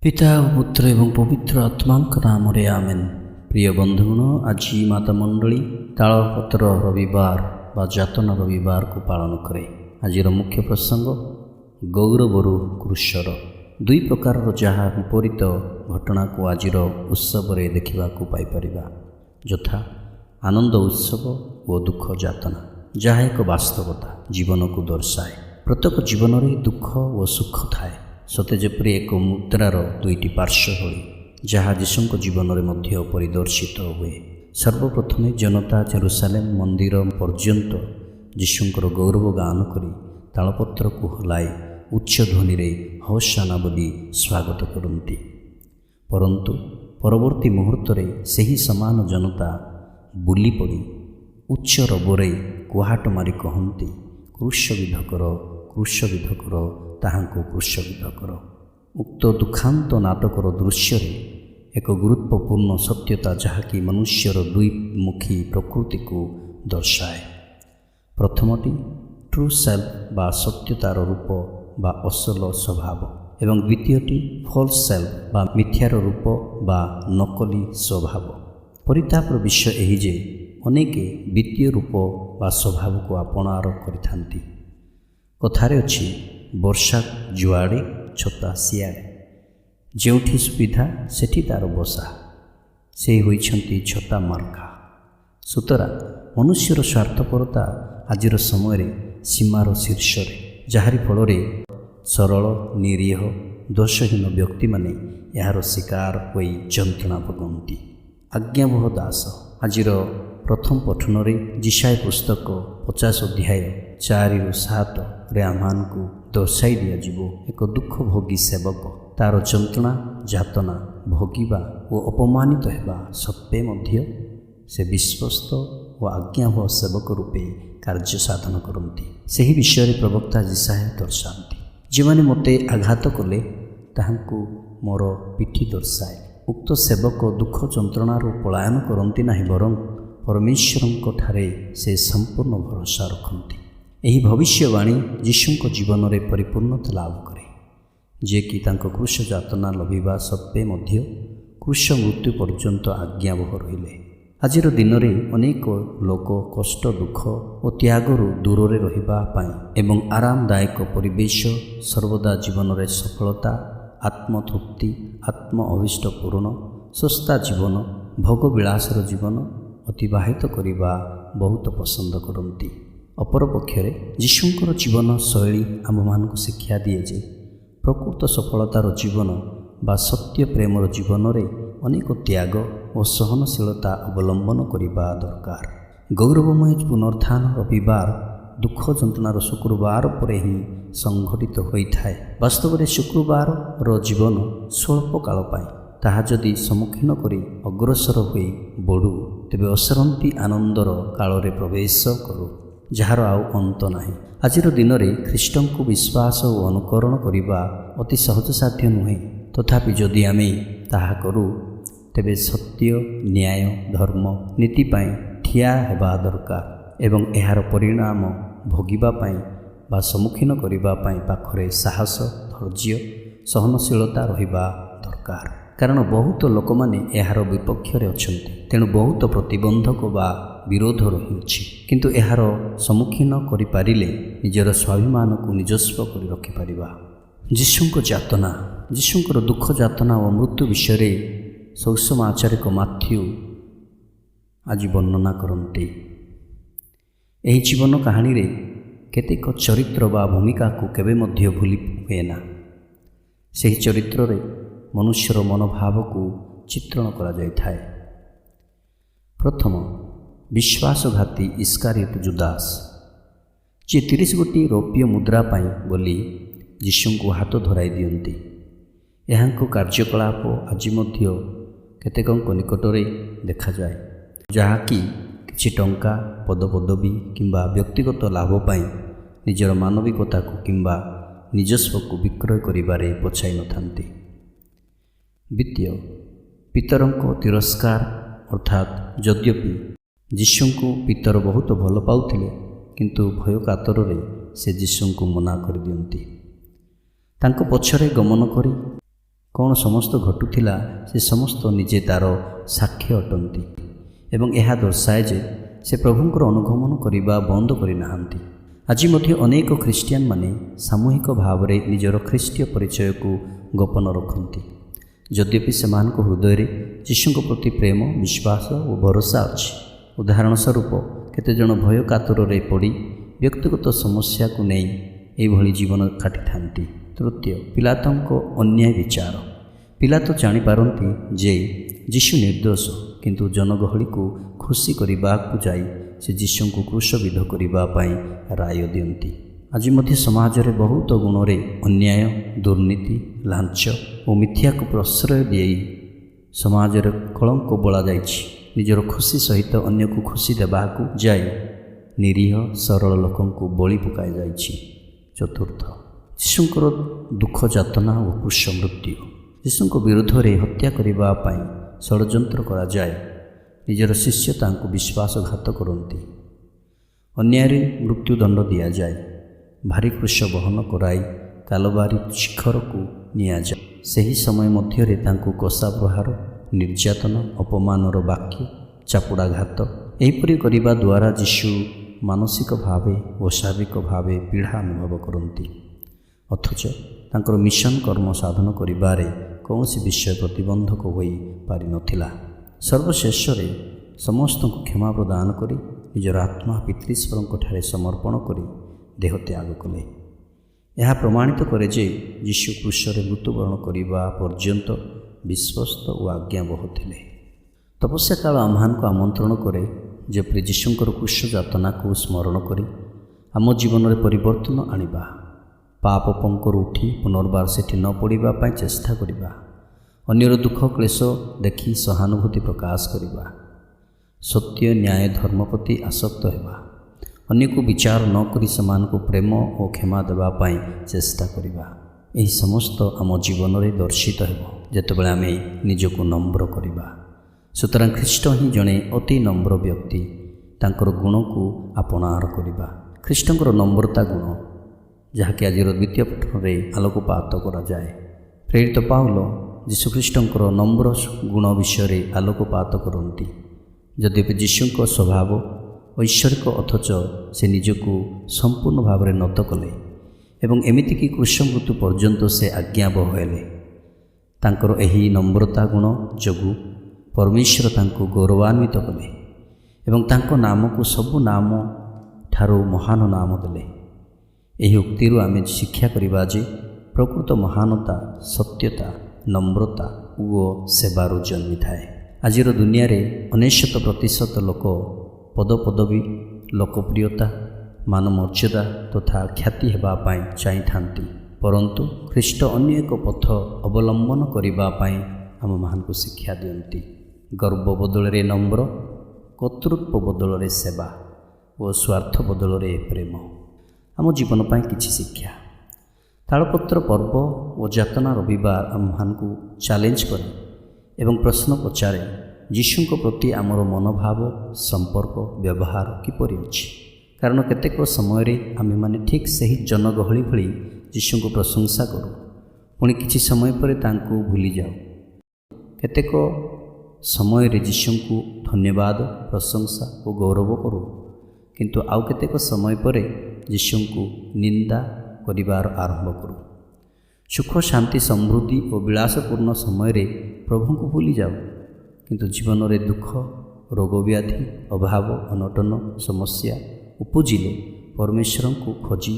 ପିତା ଓ ପୁତ୍ର ଏବଂ ପବିତ୍ର ଆତ୍ମାଙ୍କ ନାମରେ ଆମେନ୍। ପ୍ରିୟ ବନ୍ଧୁଗଣ, ଆଜି ମାତା ମଣ୍ଡଳୀ ତାଳପତ୍ର ରବିବାର ବା ଯାତନା ରବିବାରକୁ ପାଳନ କରେ। ଆଜିର ମୁଖ୍ୟ ପ୍ରସଙ୍ଗ ଗୌରବରୁ କୃଶର। ଦୁଇ ପ୍ରକାରର ଯାହା ବିପରୀତ ଘଟଣାକୁ ଆଜିର ଉତ୍ସବରେ ଦେଖିବାକୁ ପାଇପାରିବା, ଯଥା ଆନନ୍ଦ ଉତ୍ସବ ଓ ଦୁଃଖ ଯାତନା, ଯାହା ଏକ ବାସ୍ତବତା ଜୀବନକୁ ଦର୍ଶାଏ। ପ୍ରତ୍ୟେକ ଜୀବନରେ ଦୁଃଖ ଓ ସୁଖ ଥାଏ, ସତେ ଯେପରି ଏକ ମୁଦ୍ରାର ଦୁଇଟି ପାର୍ଶ୍ୱ ଭଳି, ଯାହା ଯୀଶୁଙ୍କ ଜୀବନରେ ମଧ୍ୟ ପରିଦର୍ଶିତ ହୁଏ। ସର୍ବପ୍ରଥମେ ଜନତା ଜେରୁସାଲେମ ମନ୍ଦିର ପର୍ଯ୍ୟନ୍ତ ଯୀଶୁଙ୍କର ଗୌରବ ଗାନ କରି ତାଳପତ୍ରକୁ ହଲାଇ ଉଚ୍ଚ ଧ୍ୱନିରେ ହୋଶାନା ବୋଲି ସ୍ୱାଗତ କରନ୍ତି। ପରନ୍ତୁ ପରବର୍ତ୍ତୀ ମୁହୂର୍ତ୍ତରେ ସେହି ସମାନ ଜନତା ବୁଲି ପଡ଼ି ଉଚ୍ଚ ରବରେ କୁହାଟ ମାରି କହନ୍ତି, କ୍ରୁଶବିଦ୍ଧ କର, କ୍ରୁଶବିଦ୍ଧ କର, ତାହାଙ୍କୁ କ୍ରୁଶବିଦ୍ଧ କର। ଉକ୍ତ ଦୁଃଖାନ୍ତ ନାଟକର ଦୃଶ୍ୟରେ ଏକ ଗୁରୁତ୍ୱପୂର୍ଣ୍ଣ ସତ୍ୟତା, ଯାହାକି ମନୁଷ୍ୟର ଦୁଇମୁଖୀ ପ୍ରକୃତିକୁ ଦର୍ଶାଏ। ପ୍ରଥମଟି ଟ୍ରୁ ସେଲ୍ଫ ବା ସତ୍ୟତାର ରୂପ ବା ଅସଲ ସ୍ୱଭାବ, ଏବଂ ଦ୍ୱିତୀୟଟି ଫଲ୍ସ ସେଲ୍ଫ ବା ମିଥ୍ୟାର ରୂପ ବା ନକଲି ସ୍ୱଭାବ। ପରିତାପର ବିଷୟ ଏହି ଯେ ଅନେକ ଦ୍ୱିତୀୟ ରୂପ ବା ସ୍ୱଭାବକୁ ଆପଣାର କରିଥାନ୍ତି। କଥାରେ ଅଛି, ବର୍ଷା ଯୁଆଡ଼େ ଛତା ସିଆଡ଼େ। ଯେଉଁଠି ସୁବିଧା ସେଠି ତା'ର ବସା। ସେ ହୋଇଛନ୍ତି ଛତା ମାର୍କା। ସୁତରାଂ ମନୁଷ୍ୟର ସ୍ୱାର୍ଥପରତା ଆଜିର ସମୟରେ ସୀମାର ଶୀର୍ଷରେ, ଯାହାରି ଫଳରେ ସରଳ ନିରୀହ ଦୋଷହୀନ ବ୍ୟକ୍ତିମାନେ ଏହାର ଶିକାର ହୋଇ ଯନ୍ତ୍ରଣା ଭୋଗନ୍ତି। ଆଜ୍ଞାବହ ଦାସ। ଆଜିର ପ୍ରଥମ ପଠନରେ ଯିଶାୟ ପୁସ୍ତକ 50 ଅଧ୍ୟାୟ 4-7ରେ ଆମମାନଙ୍କୁ ଦର୍ଶାଇ ଦିଆଯିବ ଏକ ଦୁଃଖ ଭୋଗୀ ସେବକ ତା'ର ଯନ୍ତ୍ରଣା ଯାତନା ଭୋଗିବା ଓ ଅପମାନିତ ହେବା ସତ୍ତ୍ୱେ ମଧ୍ୟ ସେ ବିଶ୍ୱସ୍ତ ଓ ଆଜ୍ଞାବହ ସେବକ ରୂପେ କାର୍ଯ୍ୟ ସାଧନ କରନ୍ତି। ସେହି ବିଷୟରେ ପ୍ରବକ୍ତା ଯିଶାୟ ଦର୍ଶାନ୍ତି, ଯେଉଁମାନେ ମୋତେ ଆଘାତ କଲେ ତାହାଙ୍କୁ ମୋର ପିଠି ଦର୍ଶାଏ। ଉକ୍ତ ସେବକ ଦୁଃଖ ଯନ୍ତ୍ରଣାରୁ ପଳାୟନ କରନ୍ତି ନାହିଁ, ବରଂ ପରମେଶ୍ୱରଙ୍କ ଠାରେ ସେ ସମ୍ପୂର୍ଣ୍ଣ ଭରସା ରଖନ୍ତି। ଏହି ଭବିଷ୍ୟବାଣୀ ଯୀଶୁଙ୍କ ଜୀବନରେ ପରିପୂର୍ଣ୍ଣତା ଲାଭ କରେ, ଯିଏକି ତାଙ୍କ କ୍ରୁଶ ଯାତନା ଲଭିବା ସତ୍ତ୍ୱେ ମଧ୍ୟ କ୍ରୁଶ ମୃତ୍ୟୁ ପର୍ଯ୍ୟନ୍ତ ଆଜ୍ଞାବହ ରହିଲେ। ଆଜିର ଦିନରେ ଅନେକ ଲୋକ କଷ୍ଟ, ଦୁଃଖ ଓ ତ୍ୟାଗରୁ ଦୂରରେ ରହିବା ପାଇଁ ଏବଂ ଆରାମଦାୟକ ପରିବେଶ, ସର୍ବଦା ଜୀବନରେ ସଫଳତା, ଆତ୍ମତୃପ୍ତି, ଆତ୍ମ ଅଭୀଷ୍ଟ ପୂରଣ, ଶସ୍ତା ଜୀବନ, ଭୋଗବିଳାସର ଜୀବନ ଅତିବାହିତ କରିବା ବହୁତ ପସନ୍ଦ କରନ୍ତି। ଅପରପକ୍ଷରେ ଯୀଶୁଙ୍କର ଜୀବନ ଶୈଳୀ ଆମମାନଙ୍କୁ ଶିକ୍ଷା ଦିଏ ଯେ ପ୍ରକୃତ ସଫଳତାର ଜୀବନ ବା ସତ୍ୟ ପ୍ରେମର ଜୀବନରେ ଅନେକ ତ୍ୟାଗ ଓ ସହନଶୀଳତା ଅବଲମ୍ବନ କରିବା ଦରକାର। ଗୌରବମୟ ପୁନରୁତ୍ଥାନ ରବିବାର ଦୁଃଖ ଯନ୍ତ୍ରଣାର ଶୁକ୍ରବାର ପରେ ହିଁ ସଂଘଟିତ ହୋଇଥାଏ। ବାସ୍ତବରେ ଶୁକ୍ରବାରର ଜୀବନ ସ୍ୱଳ୍ପ କାଳ ପାଇଁ। ତାହା ଯଦି ସମ୍ମୁଖୀନ କରି ଅଗ୍ରସର ହୋଇ ବଢ଼ୁ, ତେବେ ଅସରନ୍ତି ଆନନ୍ଦର କାଳରେ ପ୍ରବେଶ କରୁ, ଯାହାର ଆଉ ଅନ୍ତ ନାହିଁ। ଆଜିର ଦିନରେ ଖ୍ରୀଷ୍ଟଙ୍କୁ ବିଶ୍ୱାସ ଓ ଅନୁକରଣ କରିବା ଅତି ସହଜସାଧ୍ୟ ନୁହେଁ। ତଥାପି ଯଦି ଆମେ ତାହା କରୁ, ତେବେ ସତ୍ୟ, ନ୍ୟାୟ, ଧର୍ମ, ନୀତି ପାଇଁ ଠିଆ ହେବା ଦରକାର ଏବଂ ଏହାର ପରିଣାମ ଭୋଗିବା ପାଇଁ ବା ସମ୍ମୁଖୀନ କରିବା ପାଇଁ ପାଖରେ ସାହସ, ଧୈର୍ଯ୍ୟ, ସହନଶୀଳତା ରହିବା ଦରକାର। କାରଣ ବହୁତ ଲୋକମାନେ ଏହାର ବିପକ୍ଷରେ ଅଛନ୍ତି, ତେଣୁ ବହୁତ ପ୍ରତିବନ୍ଧକ ବା ବିରୋଧ ରହିଅଛି। କିନ୍ତୁ ଏହାର ସମ୍ମୁଖୀନ କରିପାରିଲେ ନିଜର ସ୍ୱାଭିମାନକୁ ନିଜସ୍ୱ କରି ରଖିପାରିବା। ଯୀଶୁଙ୍କ ଯାତନା। ଯୀଶୁଙ୍କର ଦୁଃଖ ଯାତନା ଓ ମୃତ୍ୟୁ ବିଷୟରେ ସୁସମାଚାରିକ ମାଥ୍ୟୁ ଆଜି ବର୍ଣ୍ଣନା କରନ୍ତି। ଏହି ଜୀବନ କାହାଣୀରେ କେତେକ ଚରିତ୍ର ବା ଭୂମିକାକୁ କେବେ ମଧ୍ୟ ଭୁଲି ହୁଏନା। ସେହି ଚରିତ୍ରରେ ମନୁଷ୍ୟର ମନୋଭାବକୁ ଚିତ୍ରଣ କରାଯାଇଥାଏ। ପ୍ରଥମ, ବିଶ୍ୱାସଘାତୀ ଇସ୍କାରିୟତ ଜୁଦାସ, ଯିଏ 30 ଗୋଟି ରୌପ୍ୟ ମୁଦ୍ରା ପାଇଁ ବୋଲି ଯୀଶୁଙ୍କୁ ହାତ ଧରାଇ ଦିଅନ୍ତି। ଏହାଙ୍କ କାର୍ଯ୍ୟକଳାପ ଆଜି ମଧ୍ୟ କେତେକଙ୍କ ନିକଟରେ ଦେଖାଯାଏ, ଯାହାକି କିଛି ଟଙ୍କା, ପଦପଦବୀ କିମ୍ବା ବ୍ୟକ୍ତିଗତ ଲାଭ ପାଇଁ ନିଜର ମାନବିକତାକୁ କିମ୍ବା ନିଜସ୍ୱକୁ ବିକ୍ରୟ କରିବାରେ ପଛାଇ ନଥାନ୍ତି। ଦ୍ୱିତୀୟ, ପିତରଙ୍କ ତିରସ୍କାର, ଅର୍ଥାତ୍ ଯଦ୍ୟପି ଯୀଶୁଙ୍କୁ ପିତର ବହୁତ ଭଲ ପାଉଥିଲେ, କିନ୍ତୁ ଭୟ କାତରରେ ସେ ଯୀଶୁଙ୍କୁ ମନା କରିଦିଅନ୍ତି। ତାଙ୍କ ପଛରେ ଗମନ କରି କ'ଣ ସମସ୍ତ ଘଟୁଥିଲା ସେ ସମସ୍ତ ନିଜେ ତା'ର ସାକ୍ଷୀ ଅଟନ୍ତି ଏବଂ ଏହା ଦର୍ଶାଏ ଯେ ସେ ପ୍ରଭୁଙ୍କର ଅନୁଗମନ କରିବା ବନ୍ଦ କରିନାହାନ୍ତି। ଆଜି ମଧ୍ୟ ଅନେକ ଖ୍ରୀଷ୍ଟିଆନମାନେ ସାମୂହିକ ଭାବରେ ନିଜର ଖ୍ରୀଷ୍ଟୀୟ ପରିଚୟକୁ ଗୋପନ ରଖନ୍ତି, ଯଦ୍ୟପି ସେମାନଙ୍କ ହୃଦୟରେ ଯୀଶୁଙ୍କ ପ୍ରତି ପ୍ରେମ, ବିଶ୍ୱାସ ଓ ଭରସା ଅଛି। ଉଦାହରଣ ସ୍ୱରୂପ କେତେଜଣ ଭୟ କାତରରେ ପଡ଼ି ବ୍ୟକ୍ତିଗତ ସମସ୍ୟାକୁ ନେଇ ଏହିଭଳି ଜୀବନ କାଟିଥାନ୍ତି। ତୃତୀୟ, ପିଲାତଙ୍କ ଅନ୍ୟାୟ ବିଚାର। ପିଲାତ ଜାଣିପାରନ୍ତି ଯେ ଯୀଶୁ ନିର୍ଦ୍ଦୋଷ, କିନ୍ତୁ ଜନଗହଳିକୁ ଖୁସି କରିବାକୁ ଯାଇ ସେ ଯୀଶୁଙ୍କୁ କ୍ରୁଶବିଦ୍ଧ କରିବା ପାଇଁ ରାୟ ଦିଅନ୍ତି। ଆଜି ମଧ୍ୟ ସମାଜରେ ବହୁତ ଗୁଣରେ ଅନ୍ୟାୟ, ଦୁର୍ନୀତି, ଲାଞ୍ଚ ଓ ମିଥ୍ୟାକୁ ପ୍ରଶ୍ରୟ ଦେଇ ସମାଜରେ କଳଙ୍କ ବୋଳାଯାଇଛି। ନିଜର ଖୁସି ସହିତ ଅନ୍ୟକୁ ଖୁସି ଦେବାକୁ ଯାଇ ନିରୀହ ସରଳ ଲୋକଙ୍କୁ ବଳି ପକାଯାଇଛି। ଚତୁର୍ଥ, ଯୀଶୁଙ୍କର ଦୁଃଖ, ଯାତନା ଓ କ୍ରୁଶ ମୃତ୍ୟୁ। ଯୀଶୁଙ୍କ ବିରୁଦ୍ଧରେ ହତ୍ୟା କରିବା ପାଇଁ ଷଡ଼ଯନ୍ତ୍ର କରାଯାଏ। ନିଜର ଶିଷ୍ୟ ତାଙ୍କୁ ବିଶ୍ୱାସଘାତ କରନ୍ତି। ଅନ୍ୟାୟରେ ମୃତ୍ୟୁଦଣ୍ଡ ଦିଆଯାଏ। ଭାରି କ୍ରୁଶ ବହନ କରାଇ କାଲବାରୀ ଶିଖରକୁ ନିଆଯାଏ। ସେହି ସମୟ ମଧ୍ୟରେ ତାଙ୍କୁ କଷା ପ୍ରହାର, ନିର୍ଯାତନା, ଅପମାନର ବାକ୍ୟ, ଚାପୁଡ଼ାଘାତ ଏହିପରି କରିବା ଦ୍ୱାରା ଯୀଶୁ ମାନସିକ ଭାବେ ଓ ଶାରୀରିକ ଭାବେ ପୀଡ଼ା ଅନୁଭବ କରନ୍ତି। ଅଥଚ ତାଙ୍କର ମିଶନ କର୍ମ ସାଧନ କରିବାରେ କୌଣସି ବିଷୟ ପ୍ରତିବନ୍ଧକ ହୋଇପାରିନଥିଲା। ସର୍ବଶେଷରେ ସମସ୍ତଙ୍କୁ କ୍ଷମା ପ୍ରଦାନ କରି ନିଜର ଆତ୍ମା ପିତୃଶ୍ୱରଙ୍କଠାରେ ସମର୍ପଣ କରି ଦେହତ୍ୟାଗ କଲେ। ଏହା ପ୍ରମାଣିତ କରେ ଯେ ଯୀଶୁ କ୍ରୁଶରେ ମୃତ୍ୟୁବରଣ କରିବା ପର୍ଯ୍ୟନ୍ତ ବିଶ୍ୱସ୍ତ ଓ ଆଜ୍ଞାବହ ଥିଲେ। ତପସ୍ୟା କାଳ ଆମମାନଙ୍କୁ ଆମନ୍ତ୍ରଣ କରେ ଯେପରି ଯୀଶୁଙ୍କର କ୍ରୁଶ ଯାତନାକୁ ସ୍ମରଣ କରି ଆମ ଜୀବନରେ ପରିବର୍ତ୍ତନ ଆଣିବା, ପାପ ପଙ୍କରୁ ଉଠି ପୁନର୍ବାର ସେଠି ନ ପଡ଼ିବା ପାଇଁ ଚେଷ୍ଟା କରିବା, ଅନ୍ୟର ଦୁଃଖ କ୍ଲେଶ ଦେଖି ସହାନୁଭୂତି ପ୍ରକାଶ କରିବା, ସତ୍ୟ, ନ୍ୟାୟ, ଧର୍ମ ପ୍ରତି ଆସକ୍ତ ହେବା, ଅନ୍ୟକୁ ବିଚାର ନ କରି ସେମାନଙ୍କୁ ପ୍ରେମ ଓ କ୍ଷମା ଦେବା ପାଇଁ ଚେଷ୍ଟା କରିବା। ଏହି ସମସ୍ତ ଆମ ଜୀବନରେ ଦର୍ଶିତ ହେବ ଯେତେବେଳେ ଆମେ ନିଜକୁ ନମ୍ର କରିବା। ସୁତରାଂ ଖ୍ରୀଷ୍ଟ ହିଁ ଜଣେ ଅତି ନମ୍ର ବ୍ୟକ୍ତି। ତାଙ୍କର ଗୁଣକୁ ଆପଣାର କରିବା। ଖ୍ରୀଷ୍ଟଙ୍କର ନମ୍ରତା ଗୁଣ, ଯାହାକି ଆଜିର ଦ୍ୱିତୀୟ ପଠନରେ ଆଲୋକପାତ କରାଯାଏ। ପ୍ରେରିତ ପାଉଲ ଯୀଶୁଖ୍ରୀଷ୍ଟଙ୍କର ନମ୍ର ଗୁଣ ବିଷୟରେ ଆଲୋକପାତ କରନ୍ତି। ଯଦ୍ୟପି ଯୀଶୁଙ୍କ ସ୍ୱଭାବ ଐଶ୍ୱରିକ, ଅଥଚ ସେ ନିଜକୁ ସମ୍ପୂର୍ଣ୍ଣ ଭାବରେ ନତ କଲେ ଏବଂ ଏମିତିକି କ୍ରୁଶ ମୃତ୍ୟୁ ପର୍ଯ୍ୟନ୍ତ ସେ ଆଜ୍ଞାବହ ହେଲେ। ତାଙ୍କର ଏହି ନମ୍ରତା ଗୁଣ ଯୋଗୁଁ ପରମେଶ୍ୱର ତାଙ୍କୁ ଗୌରବାନ୍ୱିତ କଲେ ଏବଂ ତାଙ୍କ ନାମକୁ ସବୁ ନାମ ଠାରୁ ମହାନ ନାମ ଦେଲେ। ଏହି ଉକ୍ତିରୁ ଆମେ ଶିକ୍ଷା କରିବା ଯେ ପ୍ରକୃତ ମହାନତା ସତ୍ୟତା, ନମ୍ରତା ଓ ସେବାରୁ ଜନ୍ମିଥାଏ। ଆଜିର ଦୁନିଆରେ 99% ଲୋକ ପଦପଦବୀ, ଲୋକପ୍ରିୟତା, ମାନମର୍ଯ୍ୟାଦା ତଥା ଖ୍ୟାତି ହେବା ପାଇଁ ଚାହିଁଥାନ୍ତି, ପରନ୍ତୁ ଖ୍ରୀଷ୍ଟ ଅନ୍ୟ ଏକ ପଥ ଅବଲମ୍ବନ କରିବା ପାଇଁ ଆମମାନଙ୍କୁ ଶିକ୍ଷା ଦିଅନ୍ତି। ଗର୍ବ ବଦଳରେ ନମ୍ର, କର୍ତ୍ତୃତ୍ୱ ବଦଳରେ ସେବା ଓ ସ୍ୱାର୍ଥ ବଦଳରେ ପ୍ରେମ। ଆମ ଜୀବନ ପାଇଁ କିଛି ଶିକ୍ଷା। ତାଳପତ୍ର ପର୍ବ ଓ ଯାତନା ରବିବାର ଆମମାନଙ୍କୁ ଚ୍ୟାଲେଞ୍ଜ କରେ ଏବଂ ପ୍ରଶ୍ନ ପଚାରେ, ଯୀଶୁଙ୍କ ପ୍ରତି ଆମର ମନୋଭାବ, ସମ୍ପର୍କ, ବ୍ୟବହାର କିପରି ଅଛି? କାରଣ କେତେକ ସମୟରେ ଆମେମାନେ ଠିକ୍ ସେହି ଜନଗହଳି ଭଳି ଯୀଶୁଙ୍କୁ ପ୍ରଶଂସା କରୁ, ପୁଣି କିଛି ସମୟ ପରେ ତାଙ୍କୁ ଭୁଲିଯାଉ। କେତେକ ସମୟରେ ଯୀଶୁଙ୍କୁ ଧନ୍ୟବାଦ, ପ୍ରଶଂସା ଓ ଗୌରବ କରୁ, କିନ୍ତୁ ଆଉ କେତେକ ସମୟ ପରେ ଯୀଶୁଙ୍କୁ ନିନ୍ଦା କରିବାର ଆରମ୍ଭ କରୁ। ସୁଖ, ଶାନ୍ତି, ସମୃଦ୍ଧି ଓ ବିଳାସପୂର୍ଣ୍ଣ ସମୟରେ ପ୍ରଭୁଙ୍କୁ ଭୁଲିଯାଉ, କିନ୍ତୁ ଜୀବନରେ ଦୁଃଖ, ରୋଗବ୍ୟାଧି, ଅଭାବ, ଅନଟନ, ସମସ୍ୟା ଉପୁଜିଲେ ପରମେଶ୍ୱରଙ୍କୁ ଖୋଜି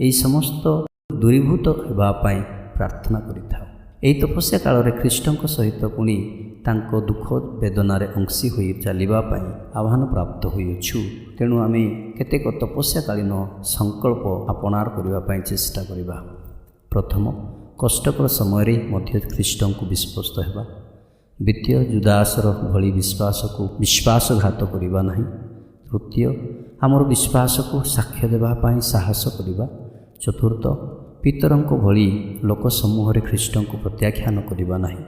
ଏହି ସମସ୍ତ ଦୂରୀଭୂତ ହେବା ପାଇଁ ପ୍ରାର୍ଥନା କରିଥାଉ। ଏହି ତପସ୍ୟା କାଳରେ ଖ୍ରୀଷ୍ଟଙ୍କ ସହିତ ପୁଣି ତାଙ୍କ ଦୁଃଖ ବେଦନାରେ ଅଂଶୀ ହୋଇ ଚାଲିବା ପାଇଁ ଆହ୍ୱାନ ପ୍ରାପ୍ତ ହୋଇଅଛୁ। ତେଣୁ ଆମେ କେତେକ ତପସ୍ୟାକାଳୀନ ସଂକଳ୍ପ ଆପଣାର କରିବା ପାଇଁ ଚେଷ୍ଟା କରିବା। ପ୍ରଥମ, କଷ୍ଟକର ସମୟରେ ମଧ୍ୟ ଖ୍ରୀଷ୍ଟଙ୍କୁ ବିଶ୍ୱସ୍ତ ହେବା। ଦ୍ୱିତୀୟ, ଜୁଦାସର ଭଳି ବିଶ୍ୱାସକୁ ବିଶ୍ୱାସଘାତ କରିବା ନାହିଁ। ତୃତୀୟ, ଆମର ବିଶ୍ୱାସକୁ ସାକ୍ଷ୍ୟ ଦେବା ପାଇଁ ସାହସ କରିବା। ଚତୁର୍ଥ, ପିତରଙ୍କ ଭଳି ଲୋକ ସମୂହରେ ଖ୍ରୀଷ୍ଟଙ୍କୁ ପ୍ରତ୍ୟାଖ୍ୟାନ କରିବା ନାହିଁ।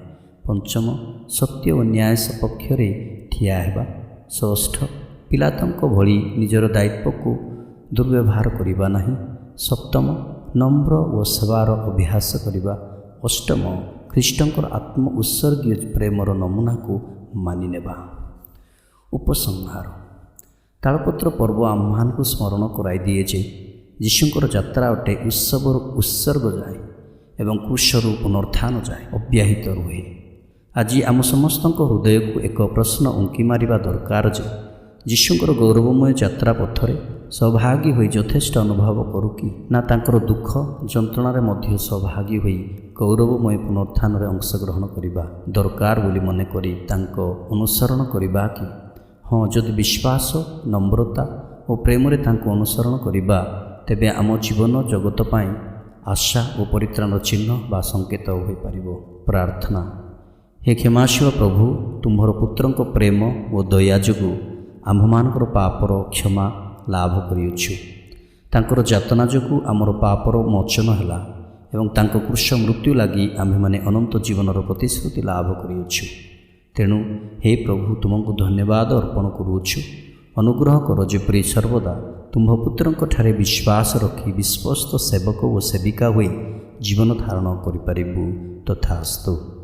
ପଞ୍ଚମ, ସତ୍ୟ ଓ ନ୍ୟାୟ ସପକ୍ଷରେ ଠିଆ ହେବା। ଷଷ୍ଠ, ପିଲାତଙ୍କ ଭଳି ନିଜର ଦାୟିତ୍ୱକୁ ଦୁର୍ବ୍ୟବହାର କରିବା ନାହିଁ। ସପ୍ତମ, ନମ୍ର ଓ ସେବାର ଅଭ୍ୟାସ କରିବା। ଅଷ୍ଟମ, ଖ୍ରୀଷ୍ଟଙ୍କର ଆତ୍ମ ଉତ୍ସର୍ଗୀୟ ପ୍ରେମର ନମୁନାକୁ ମାନିନେବା। ଉପସଂହାର। ତାଳପତ୍ର ପର୍ବ ଆମମାନଙ୍କୁ ସ୍ମରଣ କରାଇ ଦିଏ ଯେ ଯୀଶୁଙ୍କର ଯାତ୍ରା ଅଟେ ଉତ୍ସବରୁ ଉତ୍ସର୍ଗ ଯାଏ ଏବଂ କ୍ରୁଶରୁ ପୁନରୁତ୍ଥାନ ଯାଏ ଅବ୍ୟାହତ ରୁହେ। ଆଜି ଆମ ସମସ୍ତଙ୍କ ହୃଦୟକୁ ଏକ ପ୍ରଶ୍ନ ଉଙ୍କି ମାରିବା ଦରକାର ଯେ ଯୀଶୁଙ୍କର ଗୌରବମୟ ଯାତ୍ରା ପଥରେ ସହଭାଗୀ ହୋଇ ଯଥେଷ୍ଟ ଅନୁଭବ କରୁ କି ନା ତାଙ୍କର ଦୁଃଖ ଯନ୍ତ୍ରଣାରେ ମଧ୍ୟ ସହଭାଗୀ ହୋଇ ଗୌରବମୟ ପୁନରୁତ୍ଥାନରେ ଅଂଶଗ୍ରହଣ କରିବା ଦରକାର ବୋଲି ମନେକରି ତାଙ୍କ ଅନୁସରଣ କରିବା କି? ହଁ, ଯଦି ବିଶ୍ୱାସ, ନମ୍ରତା ଓ ପ୍ରେମରେ ତାଙ୍କୁ ଅନୁସରଣ କରିବା ତେବେ ଆମ ଜୀବନ ଜଗତ ପାଇଁ ଆଶା ଓ ପରିତ୍ରାଣର ଚିହ୍ନ ବା ସଂକେତ ହୋଇପାରିବ। ପ୍ରାର୍ଥନା। ହେ କ୍ଷମାଶୀଳ ପ୍ରଭୁ, ତୁମ୍ଭର ପୁତ୍ରଙ୍କ ପ୍ରେମ ଓ ଦୟା ଯୋଗୁଁ ଆମ୍ଭମାନଙ୍କର ପାପର କ୍ଷମା ଲାଭ କରିଅଛୁ। ତାଙ୍କର ଯାତନା ଯୋଗୁଁ ଆମର ପାପର ମୋଚନ ହେଲା ଏବଂ ତାଙ୍କ କ୍ରୁଶ ମୃତ୍ୟୁ ଲାଗି ଆମ୍ଭେମାନେ ଅନନ୍ତ ଜୀବନର ପ୍ରତିଶ୍ରୁତି ଲାଭ କରିଅଛୁ। ତେଣୁ ହେ ପ୍ରଭୁ, ତୁମକୁ ଧନ୍ୟବାଦ ଅର୍ପଣ କରୁଅଛୁ। ଅନୁଗ୍ରହ କର ଯେପରି ସର୍ବଦା ତୁମ୍ଭ ପୁତ୍ରଙ୍କଠାରେ ବିଶ୍ୱାସ ରଖି ବିଶ୍ୱସ୍ତ ସେବକ ଓ ସେବିକା ହୋଇ ଜୀବନ ଧାରଣ କରିପାରିବୁ। ତଥାସ୍ତୁ।